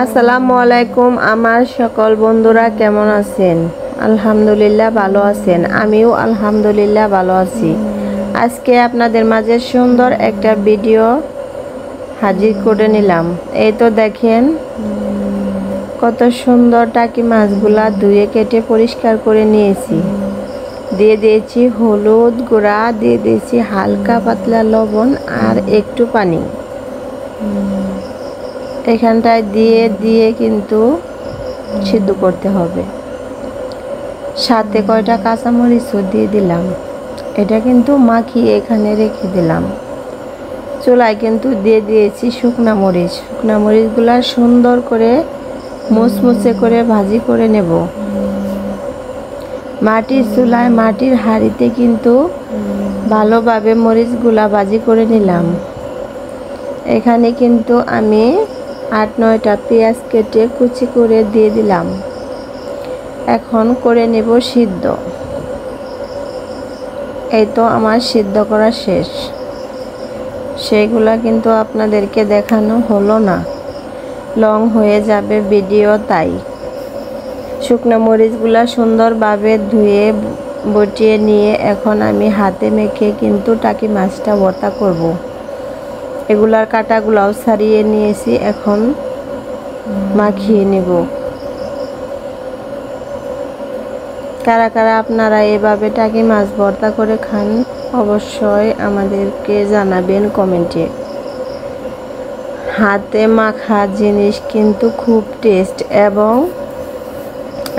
আসসালামু আলাইকুম আমার সকল বন্ধুরা কেমন আছেন? আলহামদুলিল্লাহ ভালো আছেন। আমিও আলহামদুলিল্লাহ ভালো আছি। আজকে আপনাদের মাঝে সুন্দর একটা ভিডিও হাজির করে নিলাম। এই তো দেখেন কত সুন্দর টাকি মাছগুলা ধুয়ে কেটে পরিষ্কার করে নিয়েছি। দিয়ে দিয়েছি হলুদ গুঁড়া, দিয়ে দিয়েছি হালকা পাতলা লবণ আর একটু পানি। এখানটায় দিয়ে কিন্তু সিদ্ধ করতে হবে। সাথে কয়টা কাঁচামরিচও দিয়ে দিলাম। এটা কিন্তু মাখিয়ে এখানে রেখে দিলাম। চুলায় কিন্তু দিয়ে দিয়েছি শুকনা মরিচগুলা সুন্দর করে মুচমুচে করে ভাজি করে নেব। মাটির চুলায় মাটির হাঁড়িতে কিন্তু ভালোভাবে মরিচগুলা ভাজি করে নিলাম। এখানে কিন্তু আমি 8-9টা পেঁয়াজ কেটে কুচি করে দিয়ে দিলাম। এখন করে নেব সিদ্ধ। এই তো আমার সিদ্ধ করা শেষ। সেগুলা কিন্তু আপনাদেরকে দেখানো হলো না, লং হয়ে যাবে ভিডিও, তাই শুকনো মরিচগুলা সুন্দরভাবে ধুয়ে বটিয়ে নিয়ে এখন আমি হাতে মেখে কিন্তু টাকি মাছটা ভর্তা করব। এগুলার কাঁটাগুলাও ছাড়িয়ে নিয়েছি, এখন মাখিয়ে নেব। কারা কারা আপনারা এভাবে টাকি মাছ ভর্তা করে খান অবশ্যই আমাদেরকে জানাবেন কমেন্টে। হাতে মাখা জিনিস কিন্তু খুব টেস্ট, এবং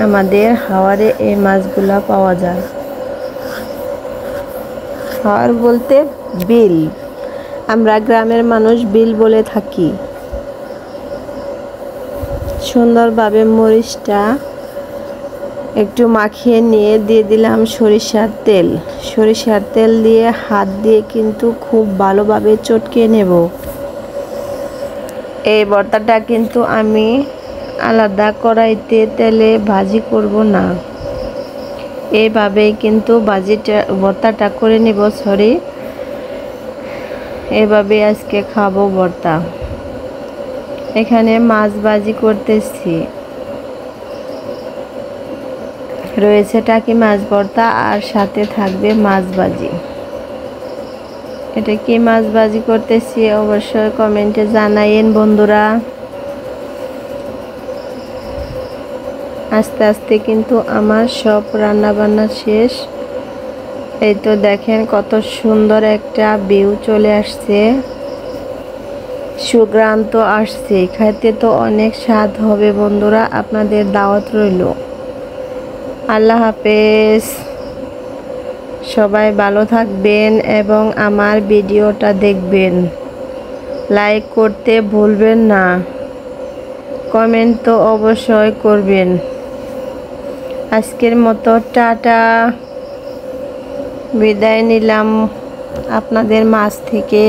আমাদের হাওরে এই মাছগুলা পাওয়া যায়। হাওর বলতে বিল, আমরা গ্রামের মানুষ বিল বলে থাকি। সুন্দরভাবে মরিচটা একটু মাখিয়ে নিয়ে দিয়ে দিলাম সরিষার তেল দিয়ে হাত দিয়ে কিন্তু খুব ভালোভাবে চটকে নেব। এই ভর্তাটা কিন্তু আমি আলাদা কড়াইতে তেলে ভাজি করব না, এইভাবেই কিন্তু ভর্তাটা করে নেব। এভাবে আজকে খাবো ভর্তা। এখানে মাছ ভাজি করতেছি, রয়েছে টাকি মাছ ভর্তা আর সাথে থাকবে মাছ ভাজি। এটা কি মাছ ভাজি করতেছি অবশ্যই কমেন্টে জানাইন বন্ধুরা। আস্তে আস্তে কিন্তু আমার সব রান্না বান্না শেষ। এই তো দেখেন কত সুন্দর একটা ভিউ চলে আসছে, সুঘ্রাণ তো আসছে, খাইতে তো অনেক স্বাদ হবে বন্ধুরা। আপনাদের দাওয়াত রইল। আল্লাহ হাফেজ, সবাই ভালো থাকবেন এবং আমার ভিডিওটা দেখবেন। লাইক করতে ভুলবেন না, কমেন্ট তো অবশ্যই করবেন। আজকের মতো টাটা, বিদায় নিলাম আপনাদের মাঝ থেকে।